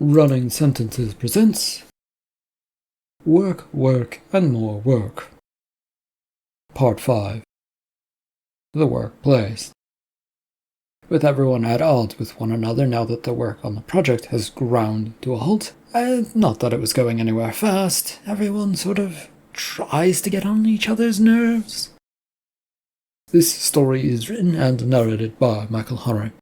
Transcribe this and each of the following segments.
Running Sentences presents Work, Work, and More Work. Part 5. The Workplace. With everyone at odds with one another now that the work on the project has ground to a halt, not that it was going anywhere fast, everyone sort of tries to get on each other's nerves. This story is written and narrated by Michael Hunter.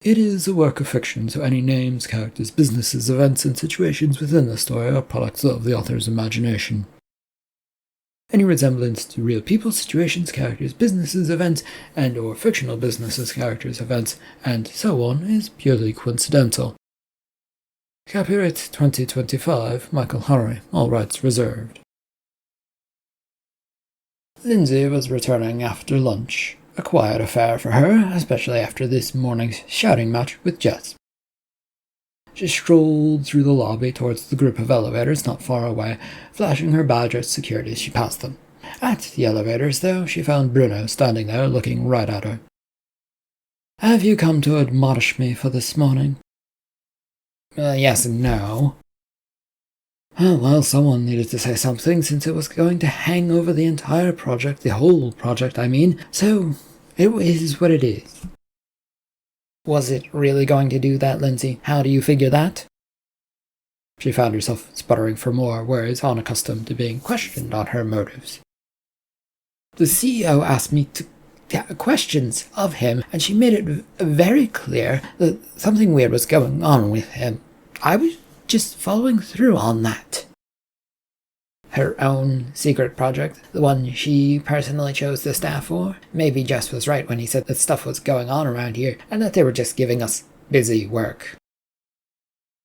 It is a work of fiction, so any names, characters, businesses, events, and situations within the story are products of the author's imagination. Any resemblance to real people, situations, characters, businesses, events, and/or fictional businesses, characters, events, and so on is purely coincidental. Copyright 2025, Michael Hunter, all rights reserved. Lindsay was returning after lunch. A quiet affair for her, especially after this morning's shouting match with Jess. She strolled through the lobby towards the group of elevators not far away, flashing her badge at security as she passed them. At the elevators, though, she found Bruno standing there looking right at her. "Have you come to admonish me for this morning?" Yes and no. Well, someone needed to say something since it was going to hang over the entire project, the whole project, I mean, so it is what it is. Was it really going to do that, Lindsay? How do you figure that? She found herself sputtering for more words, unaccustomed to being questioned on her motives. The CEO asked me to get questions of him, and she made it very clear that something weird was going on with him. I was just following through on that. Her own secret project, the one she personally chose the staff for. Maybe Jess was right when he said that stuff was going on around here and that they were just giving us busy work.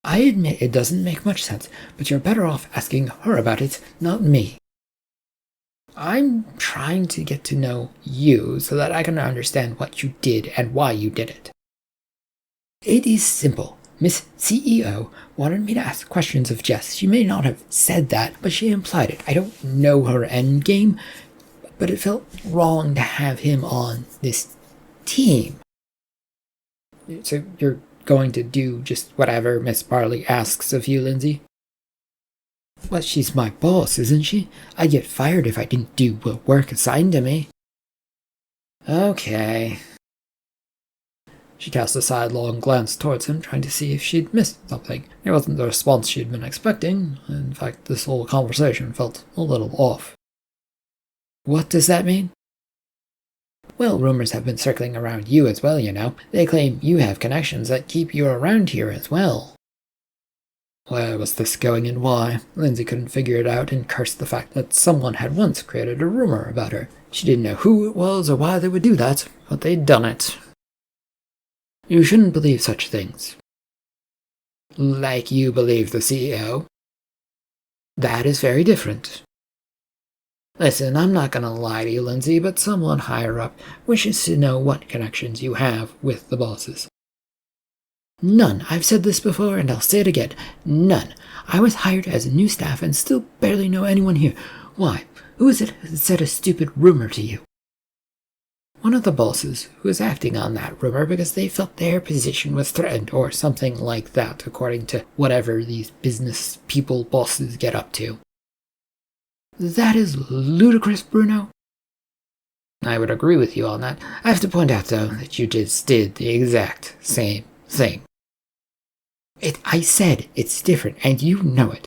I admit it doesn't make much sense, but you're better off asking her about it, not me. I'm trying to get to know you so that I can understand what you did and why you did it. It is simple. Miss CEO wanted me to ask questions of Jess. She may not have said that, but she implied it. I don't know her endgame, but it felt wrong to have him on this team. So you're going to do just whatever Miss Barley asks of you, Lindsay? Well, she's my boss, isn't she? I'd get fired if I didn't do the work assigned to me. Okay. She cast a sidelong glance towards him, trying to see if she'd missed something. It wasn't the response she'd been expecting. In fact, this whole conversation felt a little off. What does that mean? Well, rumors have been circling around you as well, you know. They claim you have connections that keep you around here as well. Where was this going and why? Lindsay couldn't figure it out and cursed the fact that someone had once created a rumor about her. She didn't know who it was or why they would do that, but they'd done it. You shouldn't believe such things. Like you believe the CEO? That is very different. Listen, I'm not going to lie to you, Lindsay, but someone higher up wishes to know what connections you have with the bosses. None. I've said this before and I'll say it again. None. I was hired as a new staff and still barely know anyone here. Why? Who is it that said a stupid rumor to you? One of the bosses who was acting on that rumor because they felt their position was threatened or something like that, according to whatever these business people bosses get up to. That is ludicrous, Bruno. I would agree with you on that. I have to point out, though, that you just did the exact same thing. I said it's different, and you know it.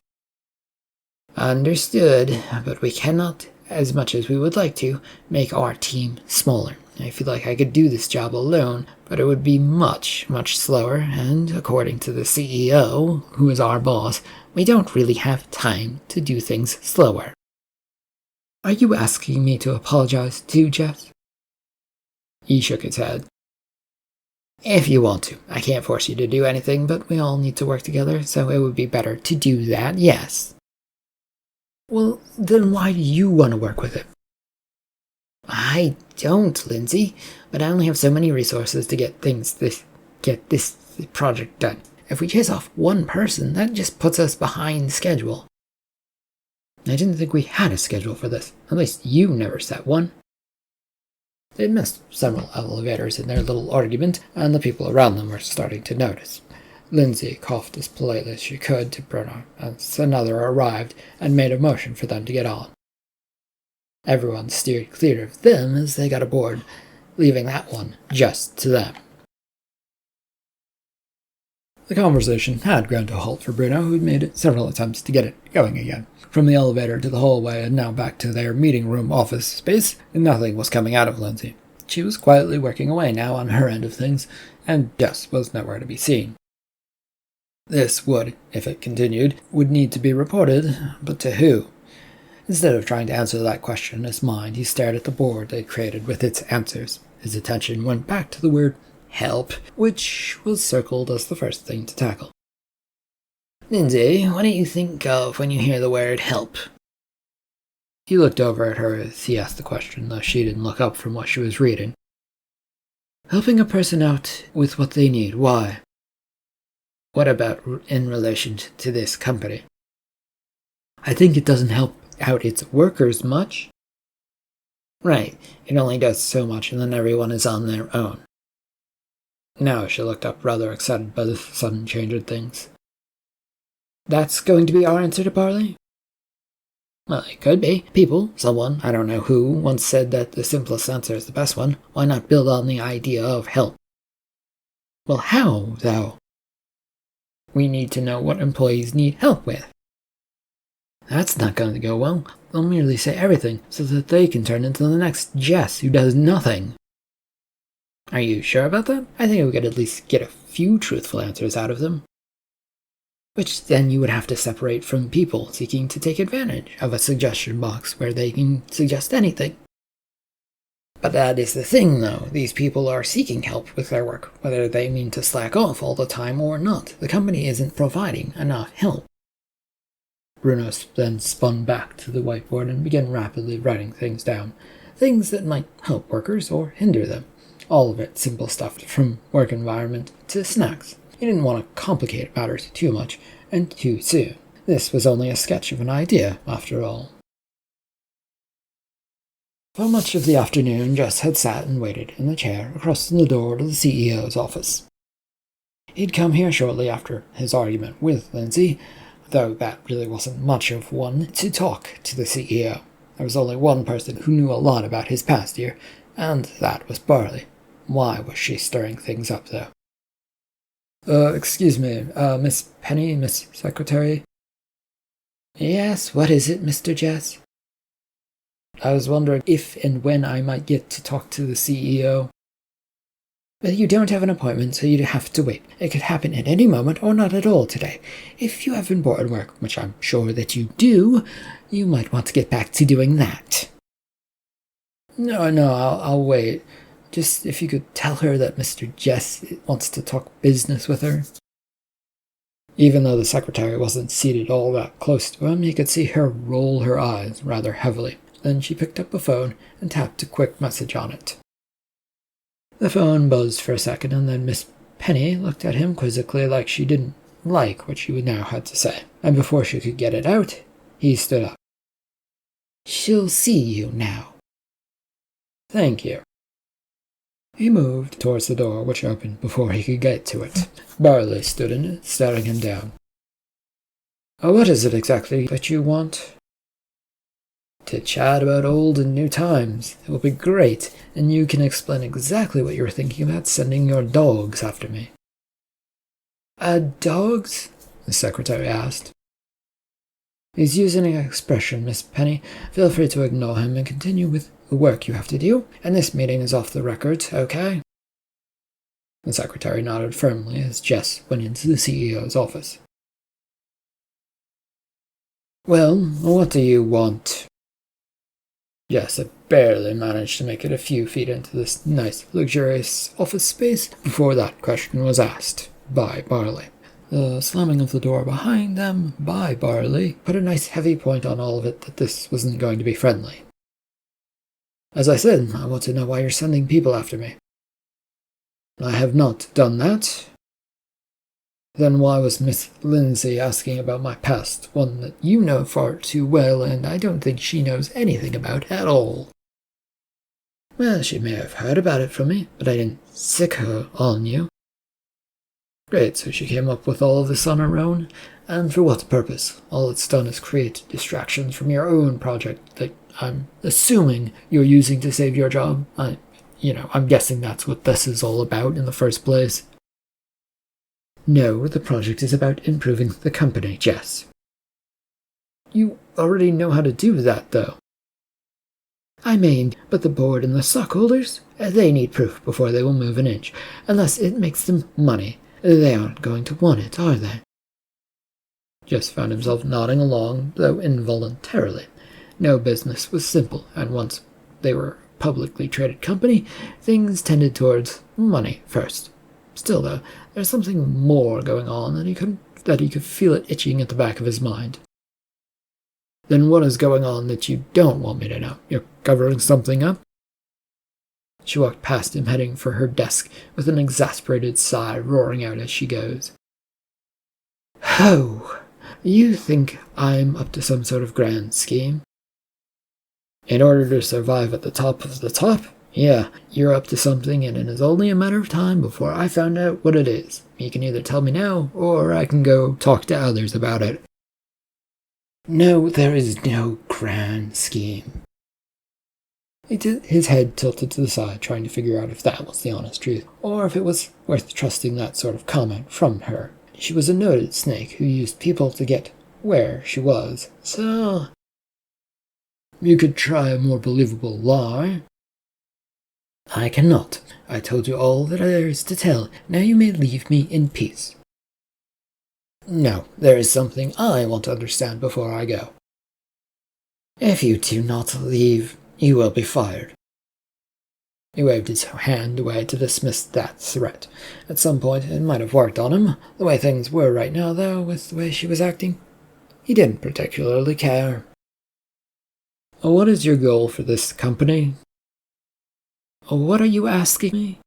Understood, but we cannot, as much as we would like to, make our team smaller. I feel like I could do this job alone, but it would be much, much slower, and according to the CEO, who is our boss, we don't really have time to do things slower. Are you asking me to apologize too, Jess? He shook his head. If you want to. I can't force you to do anything, but we all need to work together, so it would be better to do that, yes. Well, then why do you want to work with him? I don't, Lindsay, but I only have so many resources to get this project done. If we chase off one person, that just puts us behind schedule. I didn't think we had a schedule for this. At least you never set one. They'd missed several elevators in their little argument, and the people around them were starting to notice. Lindsay coughed as politely as she could to Bruno as another arrived and made a motion for them to get on. Everyone steered clear of them as they got aboard, leaving that one just to them. The conversation had ground to a halt for Bruno, who'd made several attempts to get it going again. From the elevator to the hallway and now back to their meeting room office space, nothing was coming out of Lindsay. She was quietly working away now on her end of things, and Jess was nowhere to be seen. This would, if it continued, would need to be reported, but to who? Instead of trying to answer that question in his mind, he stared at the board they'd created with its answers. His attention went back to the word help, which was circled as the first thing to tackle. Lindsay, what do you think of when you hear the word help? He looked over at her as he asked the question, though she didn't look up from what she was reading. Helping a person out with what they need, why? What about in relation to this company? I think it doesn't help out its workers much. Right, it only does so much and then everyone is on their own. Now she looked up, rather excited by the sudden change of things. That's going to be our answer to Barley? Well, it could be. Someone, I don't know who, once said that the simplest answer is the best one. Why not build on the idea of help? Well, how, though? We need to know what employees need help with. That's not going to go well. They'll merely say everything so that they can turn into the next Jess who does nothing. Are you sure about that? I think we could at least get a few truthful answers out of them. Which then you would have to separate from people seeking to take advantage of a suggestion box where they can suggest anything. But that is the thing, though. These people are seeking help with their work, whether they mean to slack off all the time or not. The company isn't providing enough help. Bruno then spun back to the whiteboard and began rapidly writing things down. Things that might help workers or hinder them. All of it simple stuff, from work environment to snacks. He didn't want to complicate matters too much and too soon. This was only a sketch of an idea, after all. For much of the afternoon, Jess had sat and waited in the chair across the door to the CEO's office. He'd come here shortly after his argument with Lindsay, though that really wasn't much of one, to talk to the CEO. There was only one person who knew a lot about his past here, and that was Barley. Why was she stirring things up, though? Excuse me, Miss Penny, Miss Secretary? Yes, what is it, Mr. Jess? I was wondering if and when I might get to talk to the CEO. Well, you don't have an appointment, so you'd have to wait. It could happen at any moment or not at all today. If you have important work, which I'm sure that you do, you might want to get back to doing that. No, I'll wait. Just if you could tell her that Mr. Jess wants to talk business with her. Even though the secretary wasn't seated all that close to him, he could see her roll her eyes rather heavily. Then she picked up the phone and tapped a quick message on it. The phone buzzed for a second, and then Miss Penny looked at him quizzically like she didn't like what she now had to say. And before she could get it out, he stood up. She'll see you now. Thank you. He moved towards the door, which opened before he could get to it. Barley stood in it, staring him down. What is it exactly that you want? To chat about old and new times. It will be great, and you can explain exactly what you're thinking about sending your dogs after me. Dogs? The secretary asked. He's using an expression, Miss Penny. Feel free to ignore him and continue with the work you have to do, and this meeting is off the record, okay? The secretary nodded firmly as Jess went into the CEO's office. Well, what do you want? Jess had barely managed to make it a few feet into this nice, luxurious office space before that question was asked by Barley. The slamming of the door behind them by Barley put a nice heavy point on all of it that this wasn't going to be friendly. As I said, I want to know why you're sending people after me. I have not done that. Then why was Miss Lindsay asking about my past, one that you know far too well, and I don't think she knows anything about at all? Well, she may have heard about it from me, but I didn't sick her on you. Great, so she came up with all of this on her own? And for what purpose? All it's done is create distractions from your own project that I'm assuming you're using to save your job. I'm guessing that's what this is all about in the first place. No, the project is about improving the company, Jess. You already know how to do that, though. But the board and the stockholders, they need proof before they will move an inch, unless it makes them money. They aren't going to want it, are they? Jess found himself nodding along, though involuntarily. No business was simple, and once they were a publicly traded company, things tended towards money first. Still, though, there's something more going on that he could feel it itching at the back of his mind. Then what is going on that you don't want me to know? You're covering something up? She walked past him, heading for her desk, with an exasperated sigh roaring out as she goes. Oh, you think I'm up to some sort of grand scheme? In order to survive at the top of the top? Yeah, you're up to something, and it is only a matter of time before I found out what it is. You can either tell me now, or I can go talk to others about it. No, there is no grand scheme. His head tilted to the side, trying to figure out if that was the honest truth, or if it was worth trusting that sort of comment from her. She was a noted snake who used people to get where she was, so... You could try a more believable lie. I cannot. I told you all that there is to tell. Now you may leave me in peace. No, there is something I want to understand before I go. If you do not leave, you will be fired. He waved his hand away to dismiss that threat. At some point, it might have worked on him. The way things were right now, though, with the way she was acting, he didn't particularly care. What is your goal for this company? What are you asking me?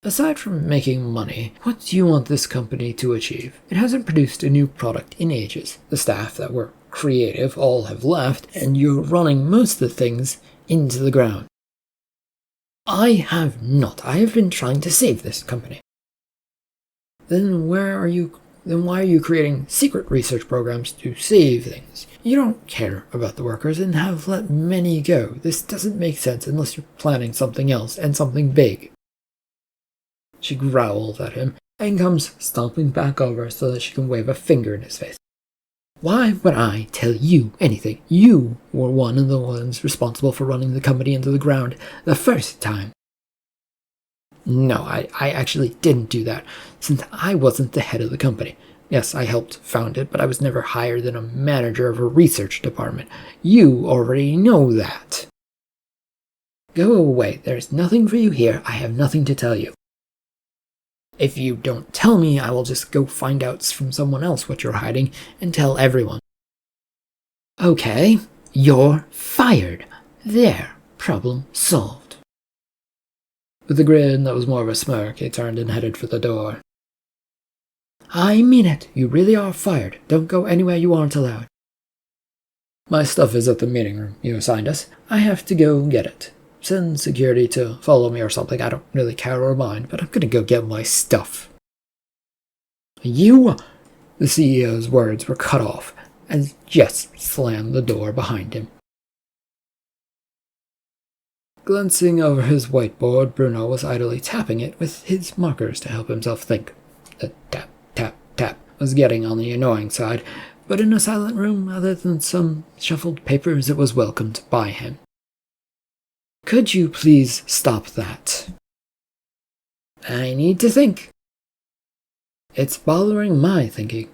Aside from making money, what do you want this company to achieve? It hasn't produced a new product in ages. The staff that were creative all have left, and you're running most of the things into the ground. I have not. I have been trying to save this company. Then why are you creating secret research programs to save things? You don't care about the workers and have let many go. This doesn't make sense unless you're planning something else, and something big. She growled at him and comes stomping back over so that she can wave a finger in his face. Why would I tell you anything? You were one of the ones responsible for running the company into the ground the first time. No, I actually didn't do that, since I wasn't the head of the company. Yes, I helped found it, but I was never higher than a manager of a research department. You already know that. Go away. There's nothing for you here. I have nothing to tell you. If you don't tell me, I will just go find out from someone else what you're hiding and tell everyone. Okay, you're fired. There, problem solved. With a grin that was more of a smirk, he turned and headed for the door. I mean it. You really are fired. Don't go anywhere you aren't allowed. My stuff is at the meeting room you assigned us. I have to go get it. Send security to follow me or something. I don't really care or mind, but I'm gonna go get my stuff. You? The CEO's words were cut off as Jess slammed the door behind him. Glancing over his whiteboard, Bruno was idly tapping it with his markers to help himself think. The tap, tap, tap was getting on the annoying side, but in a silent room, other than some shuffled papers, it was welcomed by him. Could you please stop that? I need to think. It's bothering my thinking.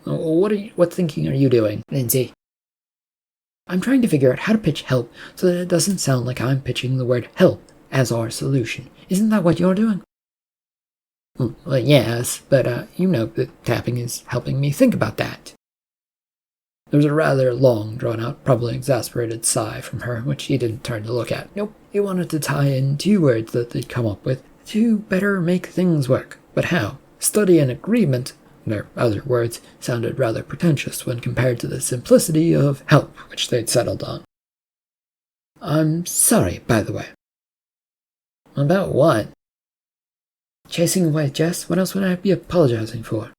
What thinking are you doing, Lindsay? I'm trying to figure out how to pitch help so that it doesn't sound like I'm pitching the word help as our solution. Isn't that what you're doing? Well, yes, but you know that tapping is helping me think about that. There was a rather long, drawn-out, probably exasperated sigh from her, which he didn't turn to look at. Nope, he wanted to tie in 2 words that they'd come up with to better make things work. But how? Study and agreement, their other words, sounded rather pretentious when compared to the simplicity of help, which they'd settled on. I'm sorry, by the way. About what? Chasing away Jess? What else would I be apologizing for?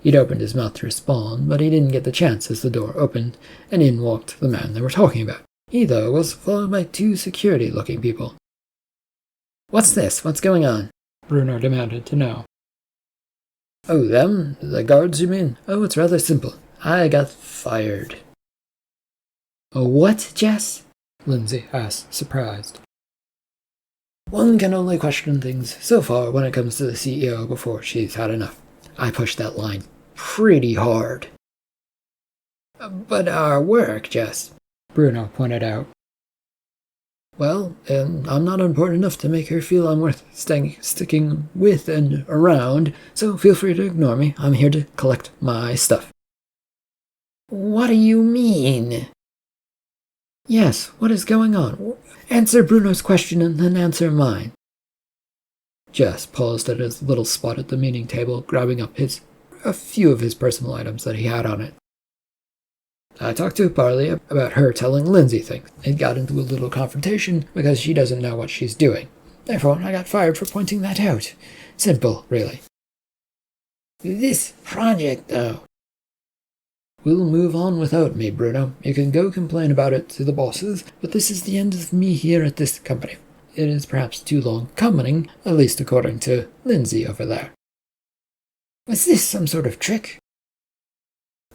He'd opened his mouth to respond, but he didn't get the chance as the door opened, and in walked the man they were talking about. He, though, was followed by two security-looking people. "What's this? What's going on?" Bruno demanded to know. "Oh, them? The guards, you mean? Oh, it's rather simple. I got fired." "Oh, what, Jess?" Lindsay asked, surprised. "One can only question things so far when it comes to the CEO before she's had enough. I pushed that line pretty hard." "But our work, Jess," Bruno pointed out. "Well, I'm not important enough to make her feel I'm worth sticking with and around, so feel free to ignore me. I'm here to collect my stuff." "What do you mean?" "Yes, what is going on? Answer Bruno's question and then answer mine." Jess paused at his little spot at the meeting table, grabbing up a few of his personal items that he had on it. "I talked to Barley about her telling Lindsay things. It got into a little confrontation because she doesn't know what she's doing. Therefore, I got fired for pointing that out. Simple, really." "This project, though." "We'll move on without me, Bruno. You can go complain about it to the bosses, but this is the end of me here at this company. It is perhaps too long coming, at least according to Lindsay over there." "Was this some sort of trick?"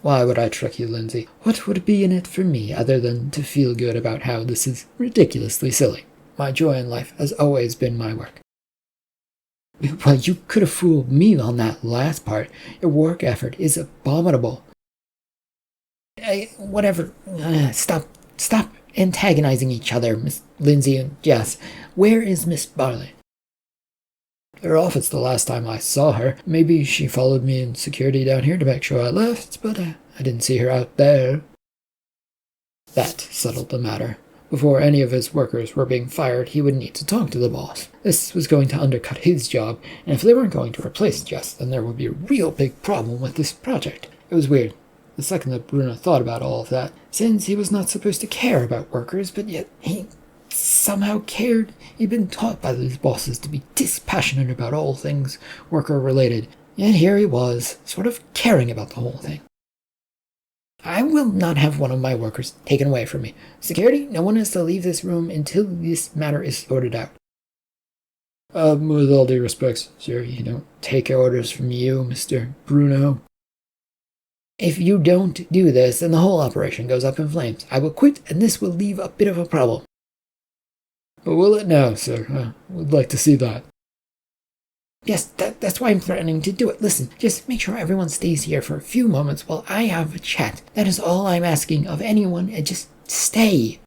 "Why would I trick you, Lindsay? What would be in it for me other than to feel good about how this is ridiculously silly? My joy in life has always been my work." "Well, you could have fooled me on that last part. Your work effort is abominable." Whatever. Stop antagonizing each other, Miss Lindsay and Jess. Where is Miss Barley?" "Her office the last time I saw her. Maybe she followed me in security down here to make sure I left, but I didn't see her out there." That settled the matter. Before any of his workers were being fired, he would need to talk to the boss. This was going to undercut his job, and if they weren't going to replace Jess, then there would be a real big problem with this project. It was weird. The second that Bruno thought about all of that, since he was not supposed to care about workers, but yet he somehow cared. He'd been taught by these bosses to be dispassionate about all things worker-related, and here he was, sort of caring about the whole thing. "I will not have one of my workers taken away from me. Security, no one is to leave this room until this matter is sorted out." With all due respects, sir, you don't take orders from you, Mr. Bruno." "If you don't do this, then the whole operation goes up in flames. I will quit, and this will leave a bit of a problem." "But will it now, sir? I would like to see that." "Yes, that's why I'm threatening to do it. Listen, just make sure everyone stays here for a few moments while I have a chat. That is all I'm asking of anyone, and just stay."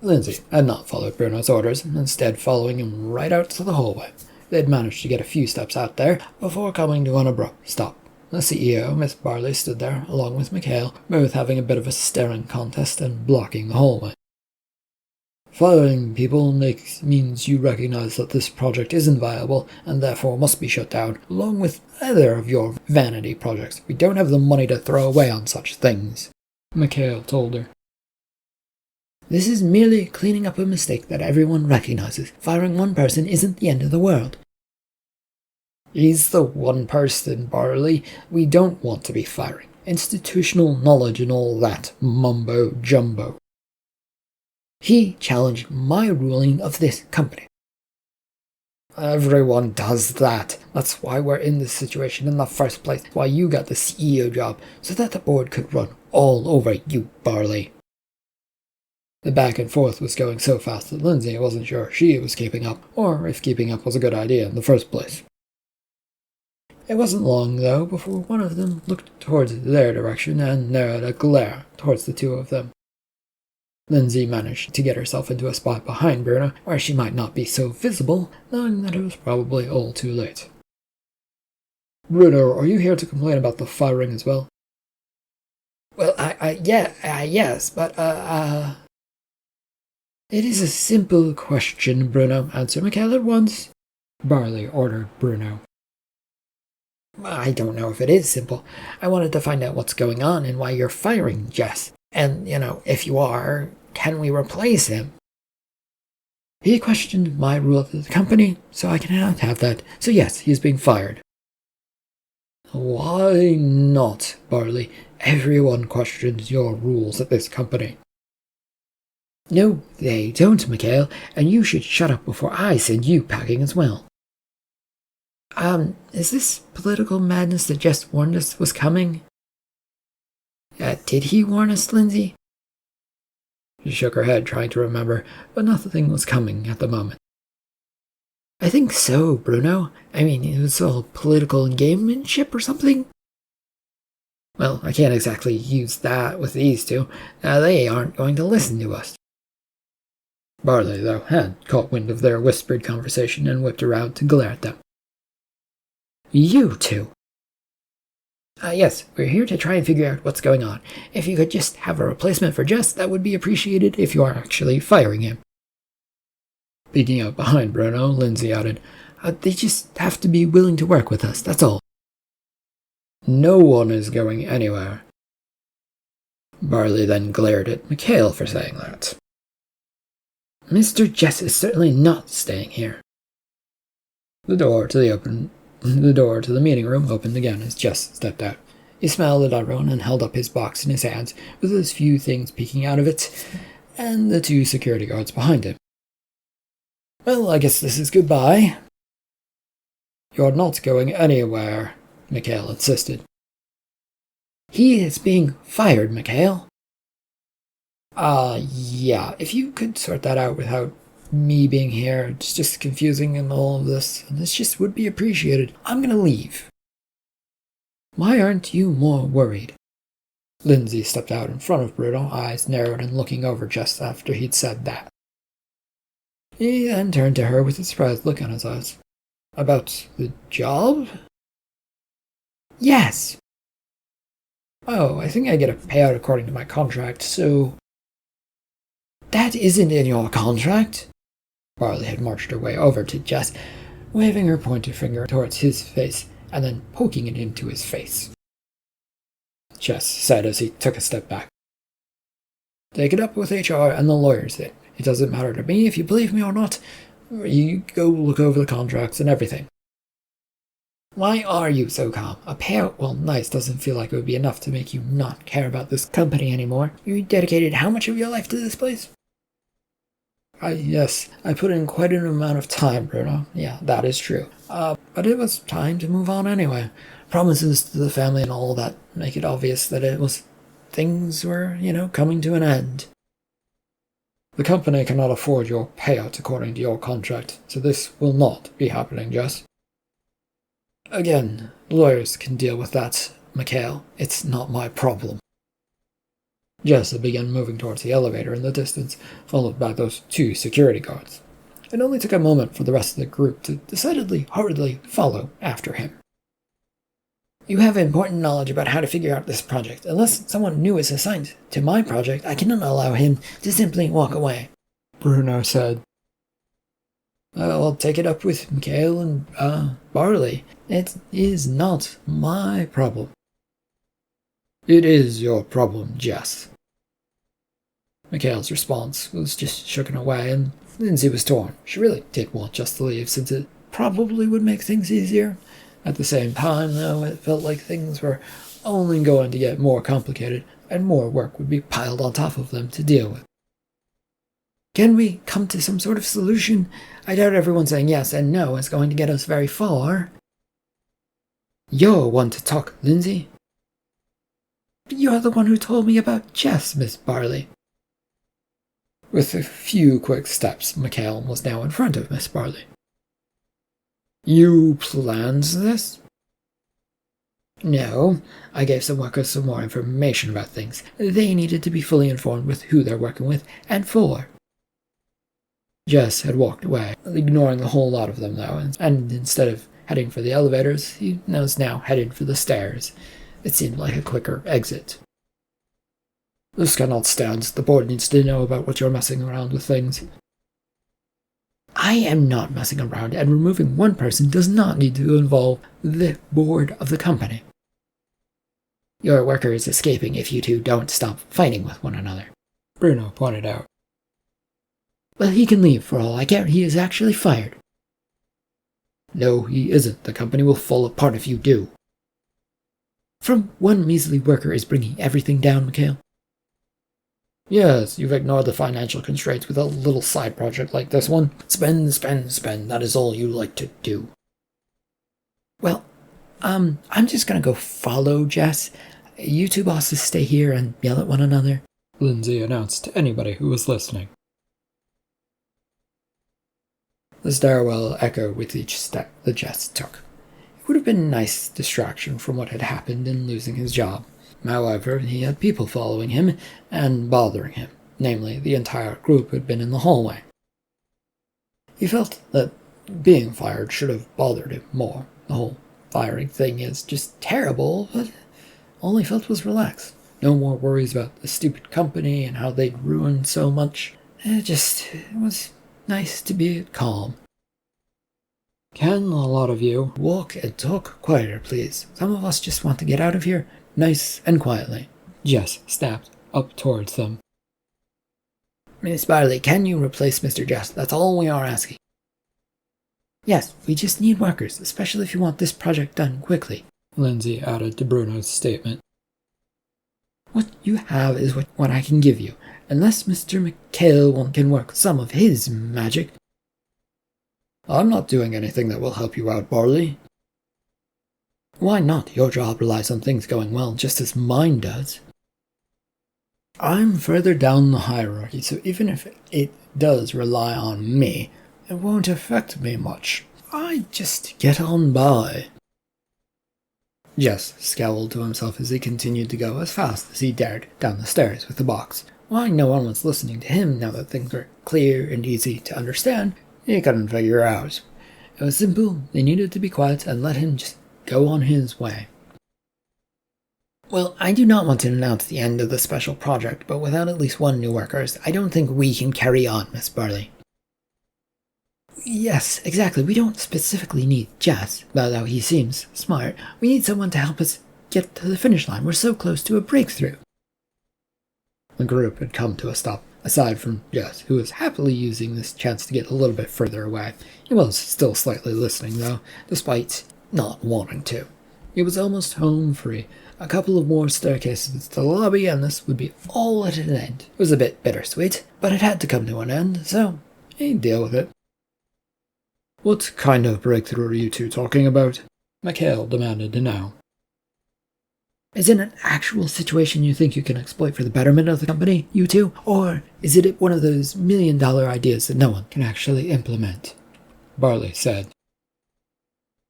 Lindsay had not followed Bruno's orders, instead following him right out to the hallway. They'd managed to get a few steps out there before coming to an abrupt stop. The CEO, Miss Barley, stood there, along with Mikhail, both having a bit of a staring contest and blocking the hallway. "Firing people means you recognize that this project isn't viable and therefore must be shut down, along with other of your vanity projects. We don't have the money to throw away on such things," Mikhail told her. "This is merely cleaning up a mistake that everyone recognizes. Firing one person isn't the end of the world." "He's the one person, Barley. We don't want to be firing. Institutional knowledge and all that mumbo-jumbo." "He challenged my ruling of this company." "Everyone does that. That's why we're in this situation in the first place. Why you got the CEO job, so that the board could run all over you, Barley." The back and forth was going so fast that Lindsay wasn't sure she was keeping up, or if keeping up was a good idea in the first place. It wasn't long, though, before one of them looked towards their direction and narrowed a glare towards the two of them. Lindsay managed to get herself into a spot behind Bruno, where she might not be so visible, knowing that it was probably all too late. "Bruno, are you here to complain about the firing as well?" "Well, yes, but, It is a simple question, Bruno. Answer Mikhail at once," Barley ordered Bruno. "I don't know if it is simple. I wanted to find out what's going on and why you're firing Jess. And, if you are, can we replace him?" He questioned my rule of the company, so I cannot have that. So yes, he is being fired. Why not, Barley? Everyone questions your rules at this company. No, they don't, Mikhail, and you should shut up before I send you packing as well. Is this political madness that Jess warned us was coming? Did he warn us, Lindsay? She shook her head, trying to remember, but nothing was coming at the moment. I think so, Bruno. I mean, it was all political engagementship or something. Well, I can't exactly use that with these two. They aren't going to listen to us. Barley, though, had caught wind of their whispered conversation and whipped around to glare at them. You two! Yes, we're here to try and figure out what's going on. If you could just have a replacement for Jess, that would be appreciated if you are actually firing him. Peeking out behind Bruno, Lindsay added, They just have to be willing to work with us, that's all. No one is going anywhere. Barley then glared at Mikhail for saying that. Mr. Jess is certainly not staying here. The door to the meeting room opened again as Jess stepped out. He smiled at everyone and held up his box in his hands, with as few things peeking out of it, and the two security guards behind him. Well, I guess this is goodbye. You're not going anywhere, Mikhail insisted. He is being fired, Mikhail. Yeah, if you could sort that out without me being here, it's just confusing in all of this, and this just would be appreciated. I'm gonna leave. Why aren't you more worried? Lindsay stepped out in front of Bruno, eyes narrowed and looking over just after he'd said that. He then turned to her with a surprised look on his eyes. About the job? Yes. Oh, I think I get a payout according to my contract, so... That isn't in your contract. Barley had marched her way over to Jess, waving her pointer finger towards his face and then poking it into his face. Jess said as he took a step back. Take it up with HR and the lawyers then. It doesn't matter to me if you believe me or not. You go look over the contracts and everything. Why are you so calm? A payout, well, nice, doesn't feel like it would be enough to make you not care about this company anymore. You dedicated how much of your life to this place? Yes, I put in quite an amount of time, Bruno. Yeah, that is true. But it was time to move on anyway. Promises to the family and all that make it obvious that things were, coming to an end. The company cannot afford your payout according to your contract, so this will not be happening, Jess. Again, lawyers can deal with that, Mikhail. It's not my problem. Jess began moving towards the elevator in the distance, followed by those two security guards. It only took a moment for the rest of the group to decidedly, hurriedly follow after him. You have important knowledge about how to figure out this project. Unless someone new is assigned to my project, I cannot allow him to simply walk away, Bruno said. I'll take it up with Mikhail and, Barley. It is not my problem. It is your problem, Jess. Mikhail's response was just shooken away, and Lindsay was torn. She really did want Jess to leave, since it probably would make things easier. At the same time, though, it felt like things were only going to get more complicated, and more work would be piled on top of them to deal with. Can we come to some sort of solution? I doubt everyone saying yes and no is going to get us very far. You're one to talk, Lindsay. But you're the one who told me about Jess, Miss Barley. With a few quick steps, Mikhail was now in front of Miss Barley. You planned this? No, I gave some workers some more information about things. They needed to be fully informed with who they're working with and for. Jess had walked away, ignoring the whole lot of them though, and instead of heading for the elevators, he was now headed for the stairs. It seemed like a quicker exit. This cannot stand. The board needs to know about what you're messing around with things. I am not messing around, and removing one person does not need to involve the board of the company. Your worker is escaping if you two don't stop fighting with one another, Bruno pointed out. Well, he can leave for all I care. He is actually fired. No, he isn't. The company will fall apart if you do. From one measly worker is bringing everything down, Mikhail. Yes, you've ignored the financial constraints with a little side project like this one. Spend, spend, spend. That is all you like to do. Well, I'm just gonna go follow Jess. You two bosses stay here and yell at one another, Lindsay announced to anybody who was listening. The stairwell echoed with each step that Jess took. It would have been a nice distraction from what had happened in losing his job. However, he had people following him and bothering him, namely the entire group who had been in the hallway. He felt that being fired should have bothered him more. The whole firing thing is just terrible, but all he felt was relaxed. No more worries about the stupid company and how they'd ruined so much. It was nice to be calm. Can a lot of you walk and talk quieter, please? Some of us just want to get out of here nice and quietly. Jess stepped up towards them. Miss Barley, can you replace Mr. Jess? That's all we are asking. Yes, we just need workers, especially if you want this project done quickly, Lindsay added to Bruno's statement. What you have is what I can give you, unless Mr. Mikhail can work some of his magic. I'm not doing anything that will help you out, Barley. Why not? Your job relies on things going well, just as mine does. I'm further down the hierarchy, so even if it does rely on me, it won't affect me much. I just get on by. Jess scowled to himself as he continued to go as fast as he dared down the stairs with the box. Why no one was listening to him now that things were clear and easy to understand, he couldn't figure out. It was simple. They needed to be quiet and let him just go on his way. Well, I do not want to announce the end of the special project, but without at least one new worker, I don't think we can carry on, Miss Barley. Yes, exactly. We don't specifically need Jess, though he seems smart. We need someone to help us get to the finish line. We're so close to a breakthrough. The group had come to a stop, aside from Jess, who was happily using this chance to get a little bit further away. He was still slightly listening, though, despite not wanting to. He was almost home free. A couple of more staircases to the lobby, and this would be all at an end. It was a bit bittersweet, but it had to come to an end, so he'd deal with it. What kind of breakthrough are you two talking about? Mikhail demanded to know. Is it an actual situation you think you can exploit for the betterment of the company, you two? Or is it one of those million-dollar ideas that no one can actually implement? Barley said.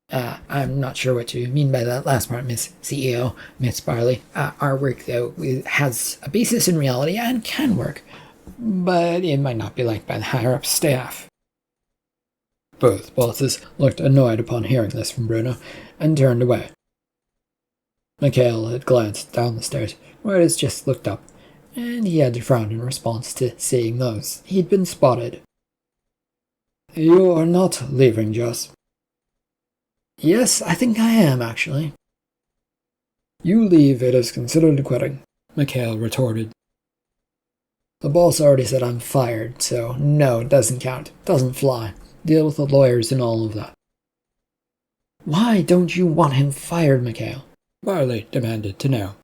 I'm not sure what you mean by that last part, Miss CEO, Miss Barley. Our work, though, has a basis in reality and can work, but it might not be liked by the higher-up staff. Both bosses looked annoyed upon hearing this from Bruno and turned away. Mikhail had glanced down the stairs, whereas just looked up, and he had to frown in response to seeing those. He'd been spotted. You're not leaving, Jess. Yes, I think I am, actually. You leave, it is considered quitting, Mikhail retorted. The boss already said I'm fired, so no, it doesn't count. Doesn't fly. Deal with the lawyers and all of that. Why don't you want him fired, Mikhail? Barley demanded to know.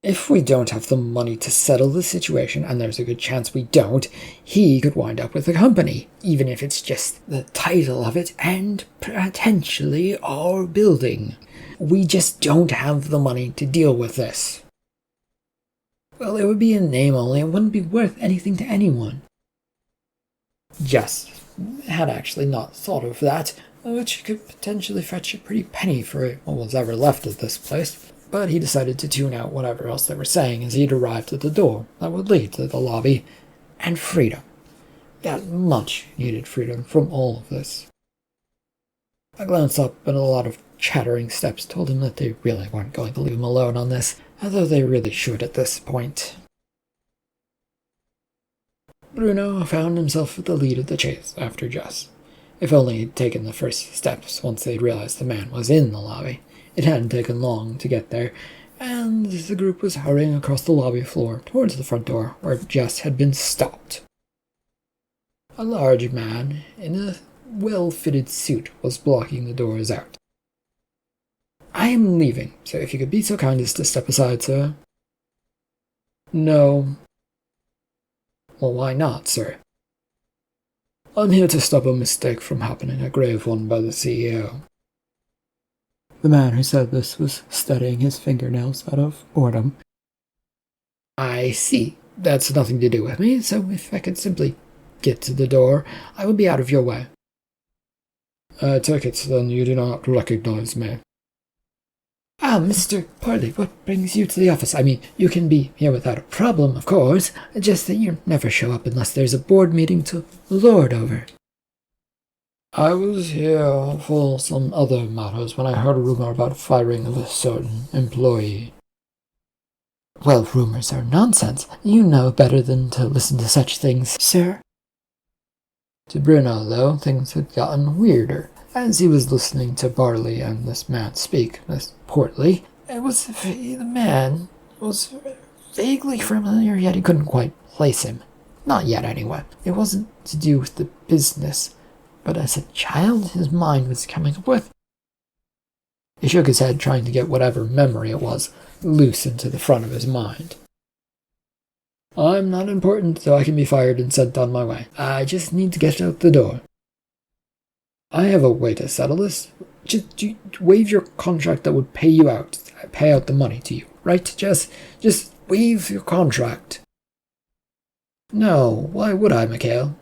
If we don't have the money to settle the situation, and there's a good chance we don't, he could wind up with the company, even if it's just the title of it and potentially our building. We just don't have the money to deal with this. Well, it would be in name only. It wouldn't be worth anything to anyone. Jess had actually not thought of that, which could potentially fetch a pretty penny for what was ever left of this place. But he decided to tune out whatever else they were saying as he'd arrived at the door that would lead to the lobby. And freedom. That much needed freedom from all of this. A glance up and a lot of chattering steps told him that they really weren't going to leave him alone on this, although they really should at this point. Bruno found himself at the lead of the chase after Jess. If only he'd taken the first steps once they'd realized the man was in the lobby. It hadn't taken long to get there, and the group was hurrying across the lobby floor towards the front door where Jess had been stopped. A large man in a well-fitted suit was blocking the doors out. "I am leaving, so if you could be so kind as to step aside, sir." "No." "Well, why not, sir?" "I'm here to stop a mistake from happening, a grave one by the CEO." The man who said this was studying his fingernails out of boredom. "I see. That's nothing to do with me, so if I could simply get to the door, I would be out of your way." "I take it, then, you do not recognize me." "Ah, Mr. Parley, what brings you to the office? I mean, you can be here without a problem, of course, just that you never show up unless there's a board meeting to lord over." "I was here for some other matters when I heard a rumor about firing of a certain employee." "Well, rumors are nonsense. You know better than to listen to such things, sir." To Bruno, though, things had gotten weirder. As he was listening to Barley and this man speak, this Portly, the man was vaguely familiar, yet he couldn't quite place him. Not yet, anyway. It wasn't to do with the business, but as a child, his mind was coming up with. He shook his head, trying to get whatever memory it was loose into the front of his mind. "I'm not important, so I can be fired and sent on my way. I just need to get out the door." "I have a way to settle this. Just waive your contract that would pay out the money to you, right? Just waive your contract." "No, why would I, Mikhail?"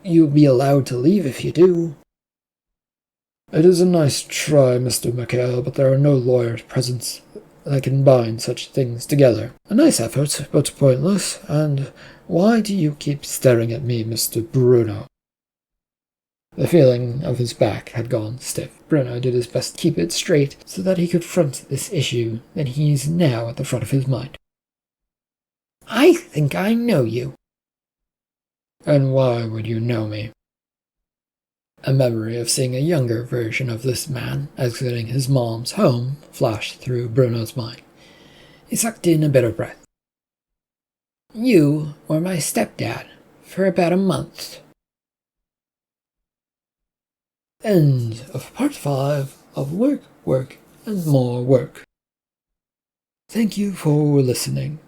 "You'll be allowed to leave if you do." "It is a nice try, Mr. Mikhail, but there are no lawyers present that can bind such things together. A nice effort, but pointless. And why do you keep staring at me, Mr. Bruno?" The feeling of his back had gone stiff. Bruno did his best to keep it straight so that he could front this issue that he's now at the front of his mind. "I think I know you." "And why would you know me?" A memory of seeing a younger version of this man exiting his mom's home flashed through Bruno's mind. He sucked in a bitter breath. "You were my stepdad for about a month." End of part 5 of Work, Work, and More Work. Thank you for listening.